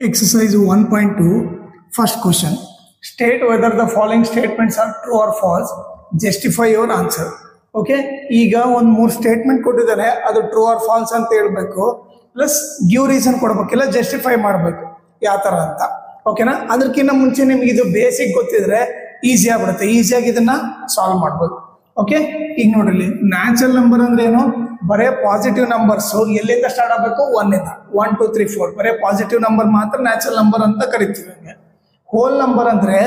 Exercise 1.2, first question. State whether the following statements are true or false. Justify your answer. Okay, ಈಗ ಒಂದು ಮೂರು statement ಕೊಟ್ಟಿದ್ದಾನೆ, ಅದು true or false ಅಂತ ಹೇಳ್ಬೇಕು, ಪ್ಲಸ್ ಗಿವ್ ರೀಸನ್ ಕೊಡ್ಬೇಕಿಲ್ಲ, ಜಸ್ಟಿಫೈ ಮಾಡಬೇಕು ಯಾವ ಥರ ಅಂತ. ಓಕೆನಾ? ಅದಕ್ಕಿಂತ ಮುಂಚೆ ನಿಮ್ಗೆ ಇದು ಬೇಸಿಕ್ ಗೊತ್ತಿದ್ರೆ ಈಸಿ ಆಗ್ಬಿಡುತ್ತೆ, ಈಸಿಯಾಗಿ ಇದನ್ನ ಸಾಲ್ವ್ ಮಾಡ್ಬೋದು. ಓಕೆ, ಈಗ ನೋಡ್ರಿ, ನ್ಯಾಚುರಲ್ ನಂಬರ್ ಅಂದ್ರೆ ಏನು? ಬರೇ ಪಾಸಿಟಿವ್ ನಂಬರ್ಸ್ ಎಲ್ಲಿಂದ ಸ್ಟಾರ್ಟ್ ಆಗಬೇಕು? 1 ಇಂದ 1 2 3 4 ಬರೇ ಪಾಸಿಟಿವ್ ನಂಬರ್ ಮಾತ್ರ ನ್ಯಾಚುರಲ್ ನಂಬರ್ ಅಂತ ಕರಿತೀವಿ. ಹಂಗೆ ಹೋಲ್ ನಂಬರ್ ಅಂದ್ರೆ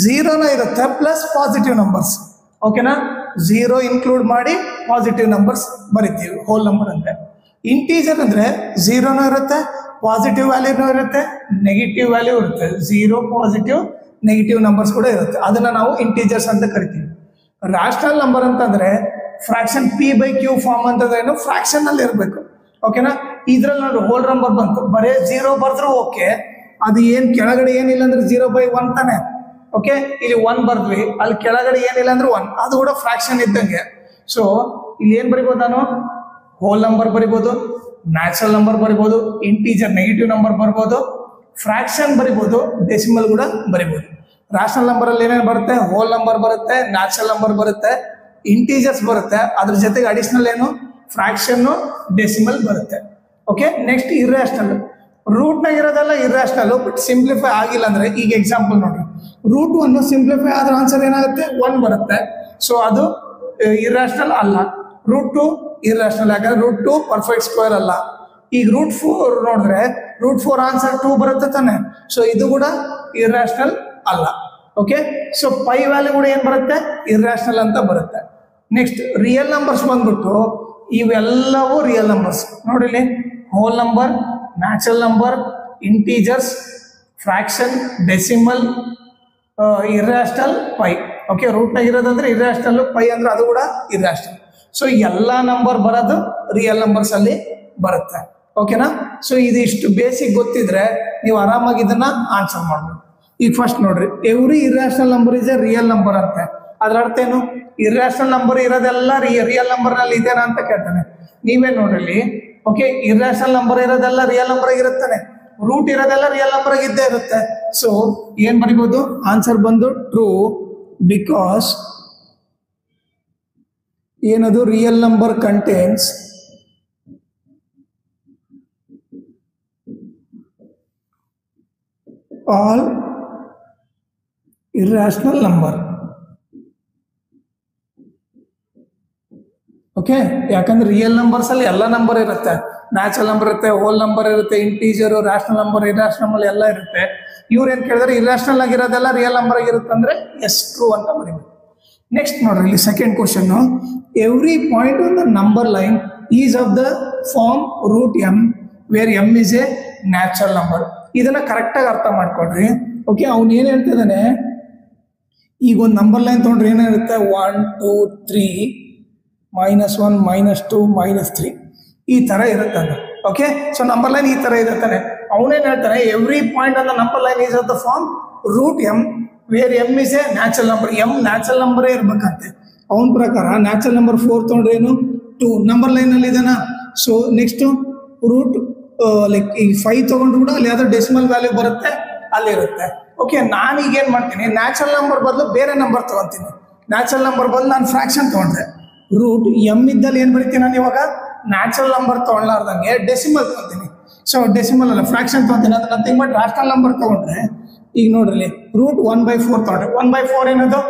0ನ ಇರುತ್ತೆ ಪ್ಲಸ್ ಪಾಸಿಟಿವ್ ನಂಬರ್ಸ್. ಓಕೆನಾ? 0 ಇನ್ಕ್ಲೂಡ್ ಮಾಡಿ ಪಾಸಿಟಿವ್ ನಂಬರ್ಸ್ ಬರಿತೀವಿ ಹೋಲ್ ನಂಬರ್ ಅಂದ್ರೆ. ಇಂಟೀಜರ್ ಅಂದ್ರೆ 0ನೂ ಇರುತ್ತೆ, ಪಾಸಿಟಿವ್ ವ್ಯಾಲ್ಯೂನೂ ಇರುತ್ತೆ, ನೆಗೆಟಿವ್ ವ್ಯಾಲ್ಯೂ ಇರುತ್ತೆ. 0 ಪಾಸಿಟಿವ್ ನೆಗೆಟಿವ್ ನಂಬರ್ಸ್ ಕೂಡ ಇರುತ್ತೆ, ಅದನ್ನ ನಾವು ಇಂಟೀಜರ್ಸ್ ಅಂತ ಕರಿತೀವಿ. ರಾಷನಲ್ ನಂಬರ್ ಅಂತಂದ್ರೆ ಫ್ರಾಕ್ಷನ್ P/Q ಫಾರ್ಮ್ ಅಂತಂದ್ರೆ ಏನು? ಫ್ರಾಕ್ಷನ್ ಅಲ್ಲಿ ಇರಬೇಕು. ಓಕೆನಾ? ಇದ್ರಲ್ಲಿ ನೋಡಿ ಹೋಲ್ ನಂಬರ್ ಬಂತು, ಬರೇ 0 ಬರ್ದ್ರು ಓಕೆ, ಅದು ಏನ್ ಕೆಳಗಡೆ ಏನಿಲ್ಲ ಅಂದ್ರೆ 0/1 ತಾನೆ. ಓಕೆ, ಇಲ್ಲಿ 1 ಬರ್ದ್ವಿ, ಅಲ್ಲಿ ಕೆಳಗಡೆ ಏನಿಲ್ಲ ಅಂದ್ರೆ 1, ಅದು ಕೂಡ ಫ್ರಾಕ್ಷನ್ ಇದ್ದಂಗೆ. ಸೊ ಇಲ್ಲಿ ಏನ್ ಬರಿಬೋದು ನಾನು? ಹೋಲ್ ನಂಬರ್ ಬರಿಬೋದು, ನ್ಯಾಚುರಲ್ ನಂಬರ್ ಬರಿಬೋದು, ಇಂಟೀಜರ್ ನೆಗೆಟಿವ್ ನಂಬರ್ ಬರ್ಬೋದು, ಫ್ರಾಕ್ಷನ್ ಬರಿಬೋದು, ಡೆಸಿಮಲ್ ಕೂಡ ಬರಿಬೋದು. ರಾಷನಲ್ ನಂಬರ್ ಅಲ್ಲಿ ಏನೇನು ಬರುತ್ತೆ? ಹೋಲ್ ನಂಬರ್ ಬರುತ್ತೆ, ನ್ಯಾಚುರಲ್ ನಂಬರ್ ಬರುತ್ತೆ, ಇಂಟೀಜರ್ಸ್ ಬರುತ್ತೆ, ಅದ್ರ ಜೊತೆಗೆ ಅಡಿಷನಲ್ ಏನು? ಫ್ರಾಕ್ಷನ್, ಡೆಸಿಮಲ್ ಬರುತ್ತೆ. Okay, next irrational. ರೂಟ್ನಾಗ ಇರೋದೆಲ್ಲ ಇರ್ರಾಷನಲ್, ಬಟ್ ಸಿಂಪ್ಲಿಫೈ ಆಗಿಲ್ಲ ಅಂದ್ರೆ, ಈಗ ಎಕ್ಸಾಂಪಲ್ ನೋಡ್ರಿ, ರೂಟ್ 1 ಸಿಂಪ್ಲಿಫೈ ಆದ್ರ ಆನ್ಸರ್ ಏನಾಗುತ್ತೆ? 1 ಬರುತ್ತೆ. ಸೊ ಅದು ಇರ್ರಾಷನಲ್ ಅಲ್ಲ. ರೂಟ್ 2 ಇರ್ರಾಷನಲ್, ಯಾಕಂದ್ರೆ ರೂಟ್ 2 ಪರ್ಫೆಕ್ಟ್ ಸ್ಕ್ವೇರ್ ಅಲ್ಲ. ಈಗ ರೂಟ್ 4 ನೋಡಿದ್ರೆ ರೂಟ್ 4 ಆನ್ಸರ್ 2 ಬರುತ್ತೆ ತಾನೆ. ಸೊ ಇದು ಕೂಡ ಇರ್ರಾಷನಲ್ ಅಲ್ಲ. ಓಕೆ, ಸೊ ಪೈ ವ್ಯಾಲ್ಯೂ ಕೂಡ ಏನ್ ಬರುತ್ತೆ? ಇರ್ರಾಷನಲ್ ಅಂತ ಬರುತ್ತೆ. ನೆಕ್ಸ್ಟ್ ರಿಯಲ್ ನಂಬರ್ಸ್ ಬಂದ್ಬಿಟ್ಟು ಇವೆಲ್ಲವೂ ರಿಯಲ್ ನಂಬರ್ಸ್. ನೋಡಿಲಿ, whole number, natural number, integers, fraction, decimal, irrational, pi. Okay, ರೂಟ್ನಾಗ ಇರೋದಂದ್ರೆ ಇರ್ರಾಷನಲ್, ಪೈ ಅಂದ್ರೆ ಅದು ಕೂಡ ಇರ್ರಾಷನಲ್. ಸೊ ಎಲ್ಲ ನಂಬರ್ ಬರೋದು ರಿಯಲ್ ನಂಬರ್ಸ್ ಅಲ್ಲಿ ಬರುತ್ತೆ. ಓಕೆನಾ? ಸೊ ಇದಿಷ್ಟು ಬೇಸಿಕ್ ಗೊತ್ತಿದ್ರೆ ನೀವು ಆರಾಮಾಗಿ ಇದನ್ನ ಆನ್ಸರ್ ಮಾಡ್ಬೋದು. ಈಗ ಫಸ್ಟ್ ನೋಡ್ರಿ, every irrational number is A real number ಅಂತೆ. ಅದ್ರ ಅರ್ಥ ಏನು? ಇರ್ರಾಷನಲ್ ನಂಬರ್ ಇರೋದೆಲ್ಲ ರಿಯಲ್ ನಂಬರ್ ನಲ್ಲಿ ಇದೆನಾ ಅಂತ ಕೇಳ್ತಾನೆ. ನೀವೇನ್ ನೋಡ್ರಿ, ಓಕೆ, ಇರ್ರಾಷನಲ್ ನಂಬರ್ ಇರೋದೆಲ್ಲ ರಿಯಲ್ ನಂಬರ್ ಆಗಿರುತ್ತಾನೆ, ರೂಟ್ ಇರೋದೆಲ್ಲ ರಿಯಲ್ ನಂಬರ್ ಆಗಿದ್ದೇ ಇರುತ್ತೆ. ಸೊ ಏನ್ ಬರಿಬೋದು? ಆನ್ಸರ್ ಬಂದು ಟ್ರೂ, ಬಿಕಾಸ್ ಏನದು? Real number contains all irrational number. Okay, ಯಾಕಂದ್ರೆ ರಿಯಲ್ ನಂಬರ್ಸ್ ಅಲ್ಲಿ ಎಲ್ಲ ನಂಬರ್ ಇರುತ್ತೆ, ನ್ಯಾಚುರಲ್ ನಂಬರ್ ಇರುತ್ತೆ, ಹೋಲ್ ನಂಬರ್ ಇರುತ್ತೆ, ಇಂಟೀಜರ್, ರಾಷನಲ್ ನಂಬರ್, ಇರ್ರಾಷನಲ್ ಎಲ್ಲ ಇರುತ್ತೆ. ಇವ್ರು ಏನ್ ಕೇಳಿದ್ರೆ ಇರ್ರಾಷನಲ್ ಆಗಿರೋದೆಲ್ಲ ರಿಯಲ್ ನಂಬರ್ ಆಗಿರುತ್ತೆ ಅಂದ್ರೆ ಎಸ್ ಟ್ರೂ ಅಂತ ಬರೀಬೇಕು. ನೆಕ್ಸ್ಟ್ ನೋಡ್ರಿ, ಇಲ್ಲಿ second question, every point on the number line is of the form root M where M is a natural number. ಇದನ್ನ ಕರೆಕ್ಟ್ ಆಗಿ ಅರ್ಥ ಮಾಡ್ಕೊಡ್ರಿ. ಓಕೆ, ಅವ್ನು ಏನ್ ಹೇಳ್ತಿದ್ದಾನೆ, ಈಗ ಒಂದು ನಂಬರ್ ಲೈನ್ ತೊಗೊಂಡ್ರೆ ಏನಿರುತ್ತೆ? 1 2 3 -1 -2 -3 ಈ ತರ ಇರುತ್ತೆ ಅದು. ಓಕೆ, ಸೊ ನಂಬರ್ ಲೈನ್ ಈ ತರ ಇರುತ್ತಾನೆ. ಅವನೇನ್ ಹೇಳ್ತಾನೆ? Every point on the number line is of the form root M where M is a natural number. M natural ನಂಬರೇ ಇರ್ಬೇಕಂತೆ ಅವನ ಪ್ರಕಾರ. ನ್ಯಾಚುರಲ್ ನಂಬರ್ 4 ತೊಗೊಂಡ್ರೆ ಏನು? 2 ನಂಬರ್ ಲೈನ್ ಅಲ್ಲಿ ಇದೆನಾ. ಸೊ ನೆಕ್ಸ್ಟ್ ರೂಟ್ ಲೈಕ್ ಈ 5 ತಗೊಂಡ್ರು ಕೂಡ ಅಲ್ಲಿ ಯಾವ್ದೋ ಡೆಸಿಮಲ್ ವ್ಯಾಲ್ಯೂ ಬರುತ್ತೆ, ಅಲ್ಲಿರುತ್ತೆ. ಓಕೆ, ನಾನು ಈಗ ಏನ್ ಮಾಡ್ತೀನಿ? ನ್ಯಾಚುರಲ್ ನಂಬರ್ ಬದಲು ಬೇರೆ ನಂಬರ್ ತಗೊಂತೀನಿ. ನ್ಯಾಚುರಲ್ ನಂಬರ್ ಬದಲು ನಾನು ಫ್ರಾಕ್ಷನ್ ತಗೊಂಡ್ರೆ ರೂಟ್ ಎಂ ಇದ್ದಲ್ಲಿ ಏನ್ ಬರೀತೀನಿ ನಾನು ಇವಾಗ? ನ್ಯಾಚುರಲ್ ನಂಬರ್ ತಗೊಳ್ಳಾರ್ದಂಗೆ ಡೆಸಿಮಲ್ ತಗೊಂತೀನಿ. ಸೊ ಡೆಸಿಮಲ್ ಅಲ್ಲ, ಫ್ರಾಕ್ಷನ್ ತಗೊಂತೀನಿ. ಅದು ನಥಿಂಗ್ ಬಟ್ ರಾಷನಲ್ ನಂಬರ್ ತಗೊಂಡ್ರೆ, ಈಗ ನೋಡ್ರಿ, ರೂಟ್ 1/4 ತಗೊಂಡ್ರೆ 1/4 ಏನದು?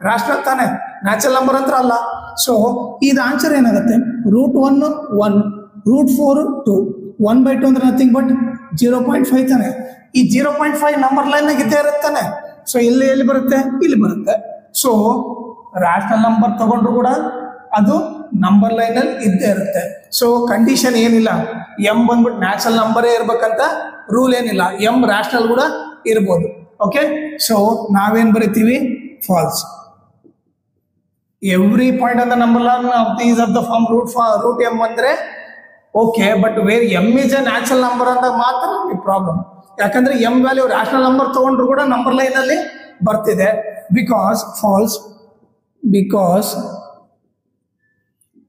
ರಾಷನಲ್ ತಾನೆ, ನ್ಯಾಚುರಲ್ ನಂಬರ್ ಅಂತ ಅಲ್ಲ. ಸೊ ಇದು ಆನ್ಸರ್ ಏನಾಗುತ್ತೆ? ರೂಟ್ 1 1, ರೂಟ್ 4 2, 1/2 ಅಂದ್ರೆ ನಥಿಂಗ್ ಬಟ್ 0.5 ತಾನೆ. ಈ 0.5 ನಂಬರ್ ಲೈನ್ ಇದ್ದೇ ಇರುತ್ತಾನೆ. ಸೊ ಇಲ್ಲಿ ಎಲ್ಲಿ ಬರುತ್ತೆ? ಇಲ್ಲಿ ಬರುತ್ತೆ. ಸೊ ರಾಷನಲ್ ನಂಬರ್ ತಗೊಂಡ್ರು ಕೂಡ ಅದು ನಂಬರ್ ಲೈನ್ ಅಲ್ಲಿ ಇದ್ದೇ ಇರುತ್ತೆ. ಸೊ ಕಂಡೀಷನ್ ಏನಿಲ್ಲ, ಎಂ ಬಂದ್ಬಿಟ್ಟು ನ್ಯಾಚುರಲ್ ನಂಬರೇ ಇರ್ಬೇಕಂತ ರೂಲ್ ಏನಿಲ್ಲ, ಎಂ ರಾಷನಲ್ ಕೂಡ ಇರ್ಬೋದು. ಓಕೆ, ಸೊ ನಾವೇನ್ ಬರಿತೀವಿ? False. Every point on the number line is of the form root M ಅಂದ್ರೆ okay, but where M is a natural number ಅಂದಾಗ ಮಾತ್ರ ಪ್ರಾಬ್ಲಮ್. ಯಾಕಂದ್ರೆ ಎಂ ವ್ಯಾಲ್ಯೂ ರಾಷನಲ್ ನಂಬರ್ ತಗೊಂಡ್ರು ಕೂಡ ನಂಬರ್ ಲೈನ್ ಅಲ್ಲಿ ಬರ್ತಿದೆ. Because false, because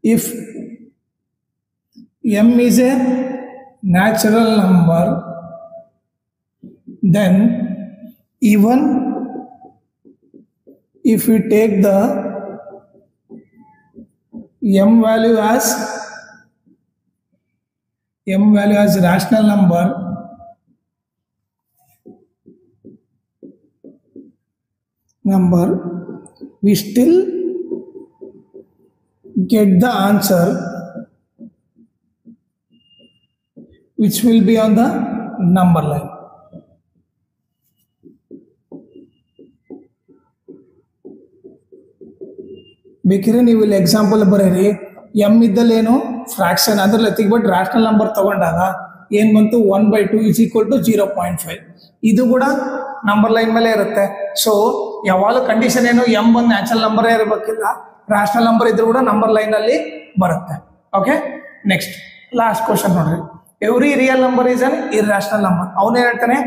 if m is a natural number then even if we take the m value as rational number, we still get the answer which will be on the number line. ಬೇಕಿದ್ರೆ ನೀವು ಇಲ್ಲಿ example ಬರೀರಿ, M ಇದ್ದಲ್ಲೇನು fraction ಅದರಲ್ಲಿ ತೆಗಿಬಿಟ್ಟು rational number ತಗೊಂಡಾಗ ಏನು ಬಂತು 1/2 = 0.5. ಇದು ಕೂಡ ನಂಬರ್ ಲೈನ್ ಮೇಲೆ ಇರುತ್ತೆ. ಸೊ ಯಾವಾಗಲೂ ಕಂಡೀಷನ್ ಏನು, ಎಮ್ ಒಂದು ನ್ಯಾಚುರಲ್ ನಂಬರೇ ಇರಬೇಕಿಲ್ಲ, ರ್ಯಾಷನಲ್ ನಂಬರ್ ಇದ್ರೂ ಕೂಡ ನಂಬರ್ ಲೈನಲ್ಲಿ ಬರುತ್ತೆ. ಓಕೆ, ನೆಕ್ಸ್ಟ್ ಲಾಸ್ಟ್ ಕ್ವಶನ್ ನೋಡ್ರಿ. Every real number is an irrational number. ಅವನು ಹೇಳ್ತಾನೆ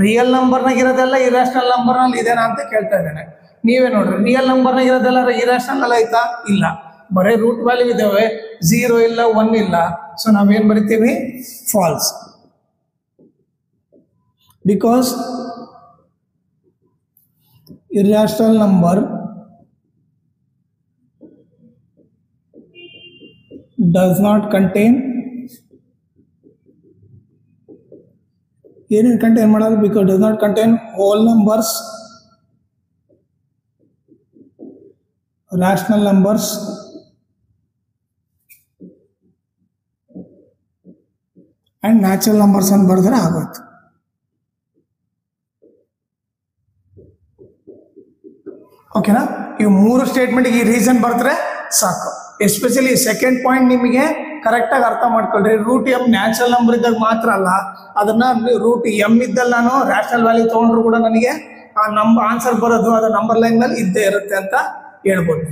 ರಿಯಲ್ ನಂಬರ್ನಾಗ ಇರೋದೆಲ್ಲ ಇರ್ರಾಷನಲ್ ನಂಬರ್ನಲ್ಲಿ ಇದೇನಾ ಅಂತ ಕೇಳ್ತಾ ಇದ್ದಾನೆ. ನೀವೇ ನೋಡ್ರಿ, ರಿಯಲ್ ನಂಬರ್ನಾಗ ಇರೋದೆಲ್ಲ ಇರ್ರಾಷನಲ್ ಅಲ್ಲ ಐತಾ? ಇಲ್ಲ, ಬರೀ ರೂಟ್ ವ್ಯಾಲ್ಯೂ ಇದಾವೆ, 0 ಇಲ್ಲ 1 ಇಲ್ಲ. ಸೊ ನಾವೇನ್ ಬರಿತೀವಿ? False. Because irrational number does not contain ಮಾಡೋದು, because does not contain whole numbers, rational numbers and natural numbers ಅಂತ ಬರೆದ್ರೆ ಆಗುತ್ತೆ. ಓಕೆನಾ? ಇವು 3 ಸ್ಟೇಟ್ಮೆಂಟ್ಗೆ ಈ ರೀಸನ್ ಬರ್ತಾರೆ ಸಾಕು. ಎಸ್ಪೆಷಲಿ ಸೆಕೆಂಡ್ ಪಾಯಿಂಟ್ ನಿಮಗೆ ಕರೆಕ್ಟಾಗಿ ಅರ್ಥ ಮಾಡ್ಕೊಳ್ರಿ. ರೂಟ್ ಎಮ್ ನ್ಯಾಚುರಲ್ ನಂಬರ್ ಇದ್ದಾಗ ಮಾತ್ರ ಅಲ್ಲ, ಅದನ್ನ ರೂಟ್ ಎಮ್ ಇದ್ದಲ್ಲಿ ನಾನು ರ್ಯಾಷನಲ್ ವ್ಯಾಲ್ಯೂ ತೊಗೊಂಡ್ರು ಕೂಡ ನನಗೆ ಆ ಆನ್ಸರ್ ಬರೋದು ಅದು ನಂಬರ್ ಲೈನ್ ಮೇಲೆ ಇದ್ದೇ ಇರುತ್ತೆ ಅಂತ ಹೇಳ್ಬೋದು.